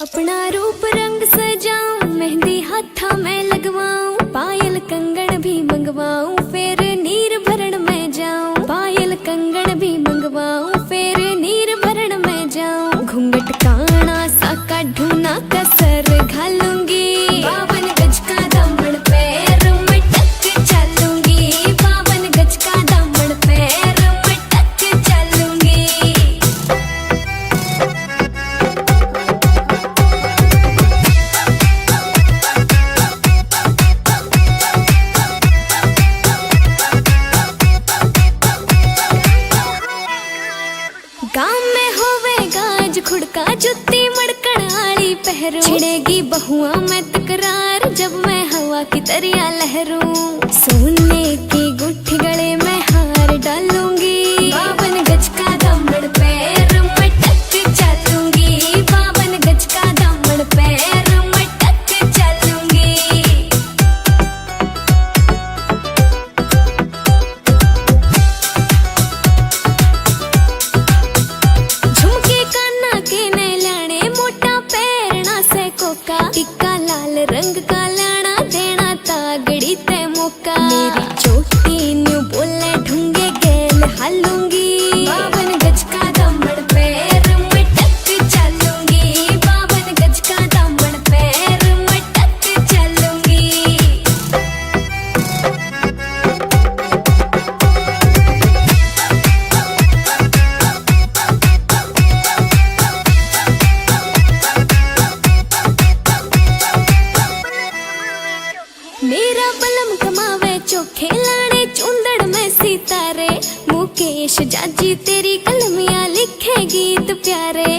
अपना रूप रंग सजाऊं, मेहंदी हाथा में लगवाऊं, पायल कंगन भी मंगवाऊं, फिर नीर भरण में जाऊं। पायल कंगन भी मंगवाऊं, फिर नीर भरण में जाऊं। घूंघट काना सा काढूं, कसर घालूंगी, 52 गज का दामन पैर में टक चलूंगी। 52 गज का दामन पैर में टक चलूंगी। गाँव में होवे गाज खुड़का, जुत्ती मड़कण आली पहरू, छिड़ेगी बहुआ में तकरार जब मैं हवा की तरिया लहरूं। सोने की गुट्ठी गले में हार डालूंगी, 52 गज का दामन पैर में टक चलूंगी। 52 गज का दामन पैर में टक चलूंगी। झुमके काना के ने लाने, मोटा पैरना से कोका, टिक्का लाल रंग का लाना, देना तागड़ी ते मौका। मेरी चोटी न्यू बोले ढूंगे गेल हालूंगी, 52 गज का दामन पैर में टक चलूंगी। 52 गज का दामन पैर में टक चलूंगी। मेरा बलम कमावे चोखे लाने, चूंदड़ में सितारे, मुकेश जाजी तेरी कलमियां लिखे गीत प्यारे।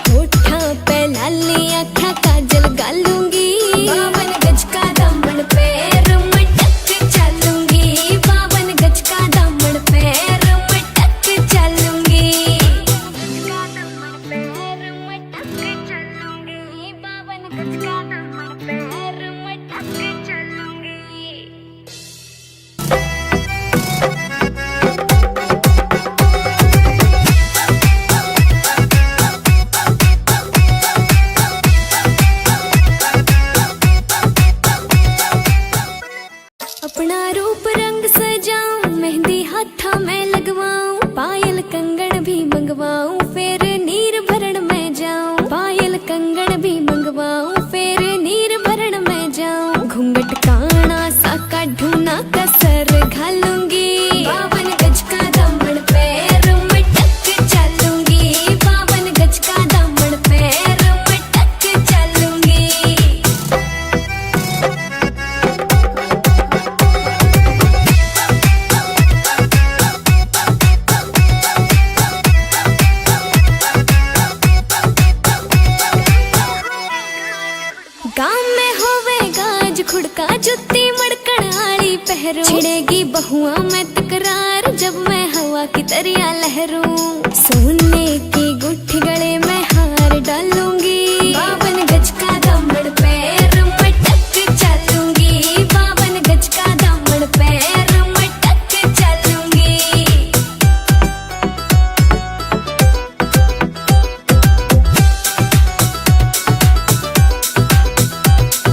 होठा पे लाली आँखा काजल गालूंगी, 52 गज का दामन पैर में टक चलूंगी। 52 गज का दामन पैर में टक चलूंगी। 52 गज का दामन पैर में टक चलूंगी। अपना रूप रंग सजाऊं, मेहंदी हाथा में लगवाऊं, पायल कंगन भी मंगवाऊं, फिर नीर भरण में जाऊं। पायल कंगन भी मंगवाऊं, फिर नीर भरण में जाऊं। घूंघट काना सा काढूं, कसर घालूंगी, 52 गज का दामन पैर में टक चलूंगी। 52 गज का दामन पैर में टक चलूंगी। गाँव में होवे गाज खुड़का, जुत्ती मड़कण आली पहरू, छिड़ेगी बहुआ में तकरार जब मैं हवा की तरिया लहरूं। सोने की गुट्ठी गले में हार डालूंगी, 52 गज का दामन पैर में टक चलूंगी। 52 गज का दामन पैर में टक चलूंगी।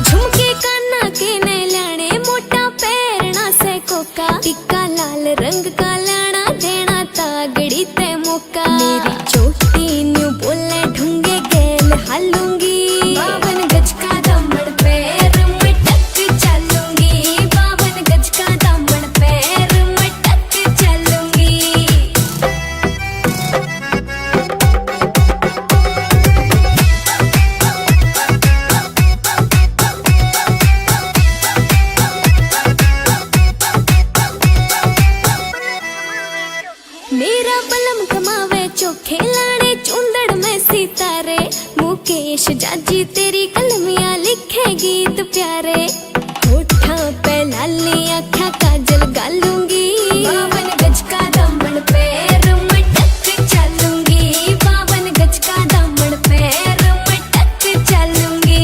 झुमके काना के ने लाने, मोटा पैरना से कोका, टिक्का लाल रंग का लाना, देना तागड़ी ते मौका। मेरी चोटी न्यू बोले ढूंगे गेल हालूंगी, 52 गज का दामन पैर में टक चलूंगी। 52 गज का दामन पैर में टक चलूंगी। मेरा बलम कमावे चोखे लाने, चूंदड़ में सितारे, मुकेश जाजी तेरी कलमियां लिखे गीत प्यारे। होठा पे लाली आँखा काजल गालूंगी, 52 गज का दामन पैर में टक चलूंगी। 52 गज का दामन पैर में टक चलूंगी।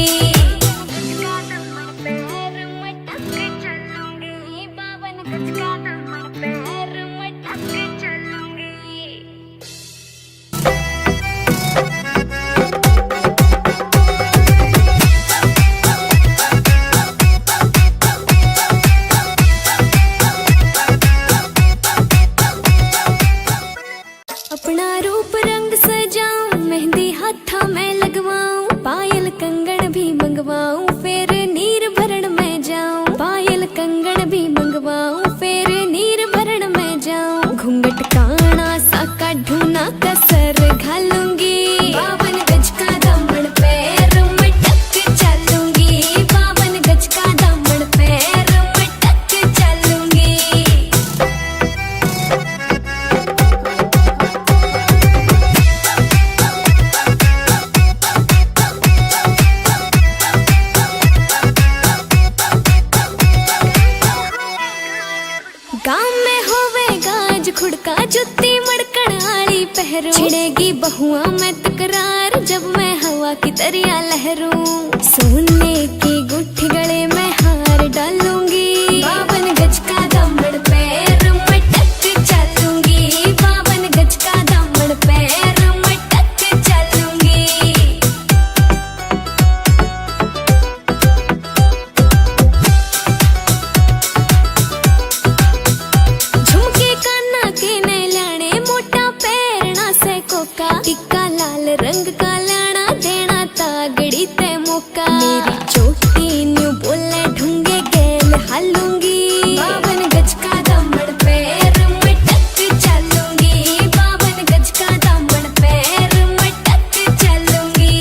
52 गज का दामन पैर में टक चलूंगी। जुत्ती मड़कण आली पहरूं, छिड़ेगी बहुआ मैं तकरार जब मैं हवा की तरिया लहरूं। सोने की गुट्ठी गले में हार डालूंगी, 52 गज का दामन पैर मटक चलूंगी, 52 गज का दामन पैर मटक चलूंगी। झुमके काना के न लाने, मोटा पैरना से कोका, टिक्का लाल रंग का लाना देना तागड़ी ते मौका। मेरी चोटी न्यू बोले ढूंगे गेल हालूंगी, 52 गज का दामन पैर मटक चलूंगी, 52 गज का दामन पैर मटक चलूंगी।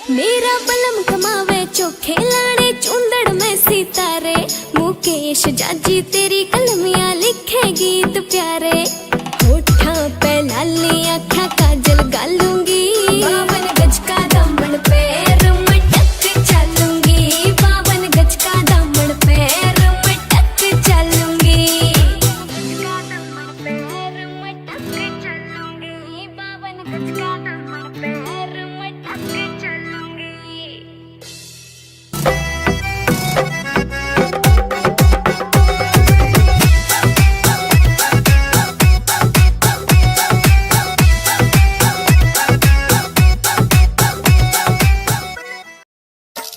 मेरा बलम कमावे चोखे लाने, चुंदड़ में सितारे, मुकेश जाजी तेरी कलमियां लिखे गीत प्यारे। होठा पे लाली आँखा काजल गालूंगी, 52 गज का दामन पैर मटक चलूंगी, 52 गज का दामन पैर मटक चलूंगी। 52 गज का दामन पैर मटक चलूंगी।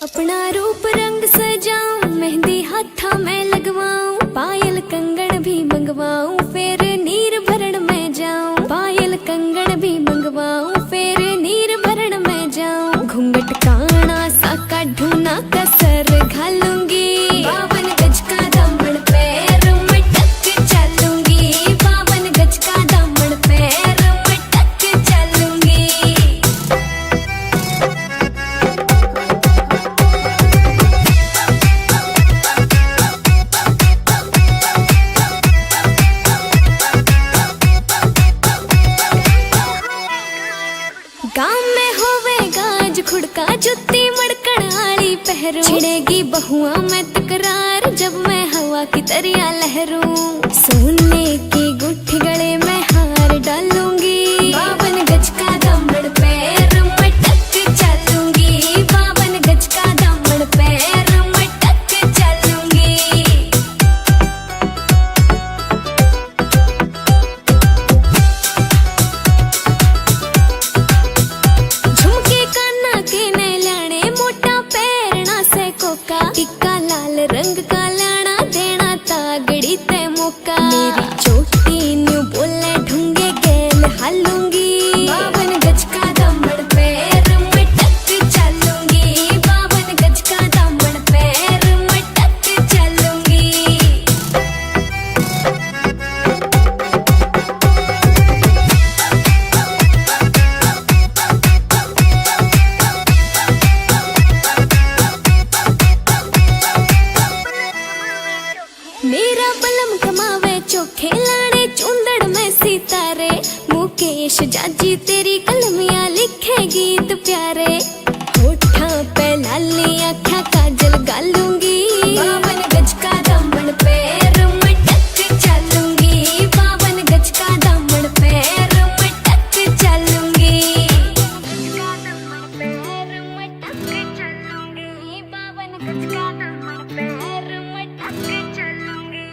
अपना रूप रंग सजाऊं, मेहंदी हाथा में लगवाऊं, पायल कंगन भी मंगवाऊं, फिर नीर भरण में जाऊं। पायल कंगन भी मंगवाऊं, फिर नीर भरण में जाऊं। घूंघट काना सा काढूं ना कसर घालूंगी, 52 गज का दामन पैर मटक चलूंगी, 52 गज का दामन पैर मटक चलूंगी। गाँव में होवे गाज खुड़का, जुत्ती मड़कण आली पहरूं, छिड़ेगी बहुआ मैं तकरार जब मैं हवा की तरिया लहरूं। सोने की गुट्ठी गले में हार डालूंगी, 52 गज का दामन पैर मटक चलूंगी, 52 गज का दामन पैर मटक चलूंगी। झुमके काना के न लाने, मोटा पैरना से कोका, टिक्का लाल रंग का लाना देना तागड़ी ते मौका। मेरी चोटी न्यू बोले ढूंगे गेल हालूंगी, 52 गज का दामन पैर मटक चलूंगी, 52 गज का दामन पैर मटक चलूंगी। मेरा बलम कमावे चोखे लाने, चुंदड़ में सितारे, मुकेश जाजी तेरी कलमियां लिखे गीत प्यारे। होठा पे लाली आँखा काजल गालूंगी, 52 गज का दामन पैर मटक चलूंगी, 52 गज का दामन पैर मटक चलूंगी। 52 गज का दामन पैर मटक चलूंगी।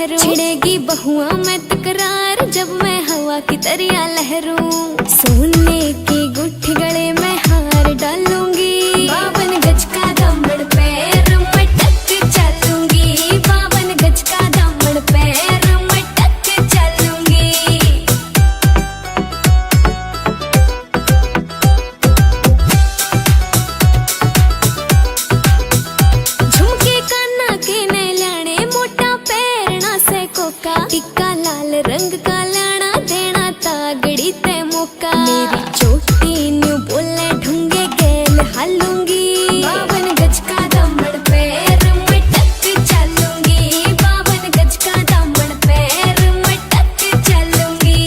पहरूं, छिड़ेगी बहुआ में तकरार जब मैं हवा की तरिया लहरूं। सोने की गुट्ठी गले में हार डालूंगी, 52 गज का दामन पैर में टक चलूंगी, 52 गज का दामन पैर में टक चलूंगी। झुमके काना के ने लाने, मोटा पैरना से कोका, टिक्का लाल रंग का लाना देना तागड़ी ते मौका। मेरी चोटी न्यू बोले ढूंगे गेल हालूंगी, 52 गज का दामन पैर में टक चलूंगी, 52 गज का दामन पैर में टक चलूंगी।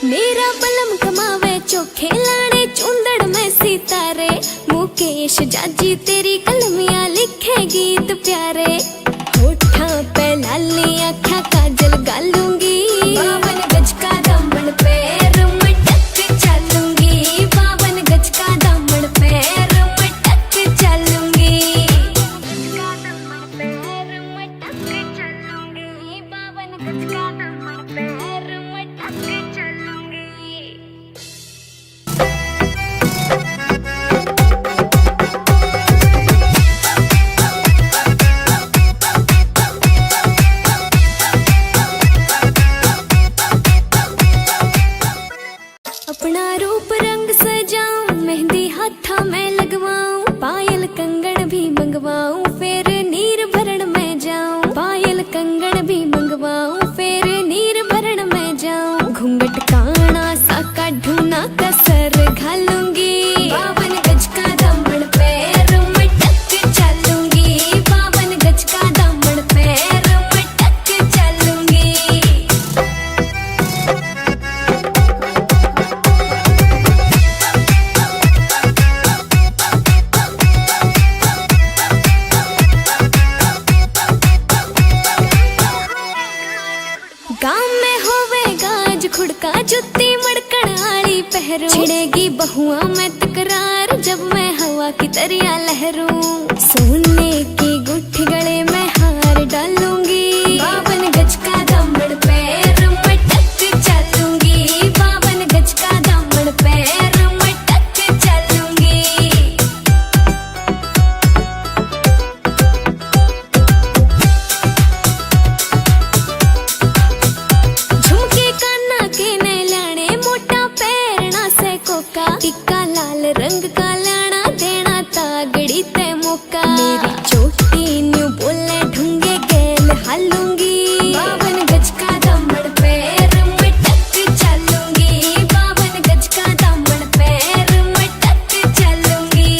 मेरा बलम कमावे चोखे लाने, चूंदड़ में सितारे, मुकेश जाजी तेरी कलमियां लिखे गीत प्यारे। होठा पे लाली आँखा काजल गालूंगी, 52 गज का दामन पैर में टक चलूंगी, 52 गज का दामन पैर में टक चलूंगी। 52 गज का दामन पैर में टक चलूंगी। अपना रूप रंग सजाऊं, मेहंदी हाथा में लगवाऊं, पायल कंगन भी मंगवाऊं, फिर नीर भरण में जाऊं। पायल कंगन भी मंगवाऊं, फिर नीर भरण में जाऊं। घूंघट काना सा काढूं ना कसर घालूंगी, 52 गज का दामन पैर में टक चलूंगी, 52 गज का दामन पैर में टक चलूंगी। गाँव में होवे गाज खुड़का, जुत्ती मड़कण आली पहरूं, छिड़ेगी बहुआ में तकरार जब मैं हवा की तरिया लहरूं। सोने की गुट्ठी गले में हार डालूंगी, 52 गज का दामन पैर में टक चलूंगी, 52 गज का दामन पैर में टक चलूंगी। झुमके काना के ने लाने, मोटा पैरना से कोका, टिक्का लाल रंग का लाना देना तागड़ी ते मौका। मेरी चोटी न्यू बोले ढूंगे गेल हालूंगी, 52 गज का दामन पैर में टक चलूंगी, 52 गज का दामन पैर में टक चलूंगी।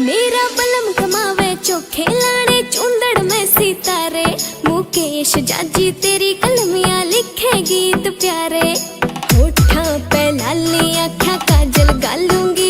मेरा बलम कमावे चोखे लाने, चूंदड़ में सितारे, मुकेश जाजी तेरी कलमियां लिखे गीत प्यारे। होठा पे लाली आँखा काजल गालूंगी,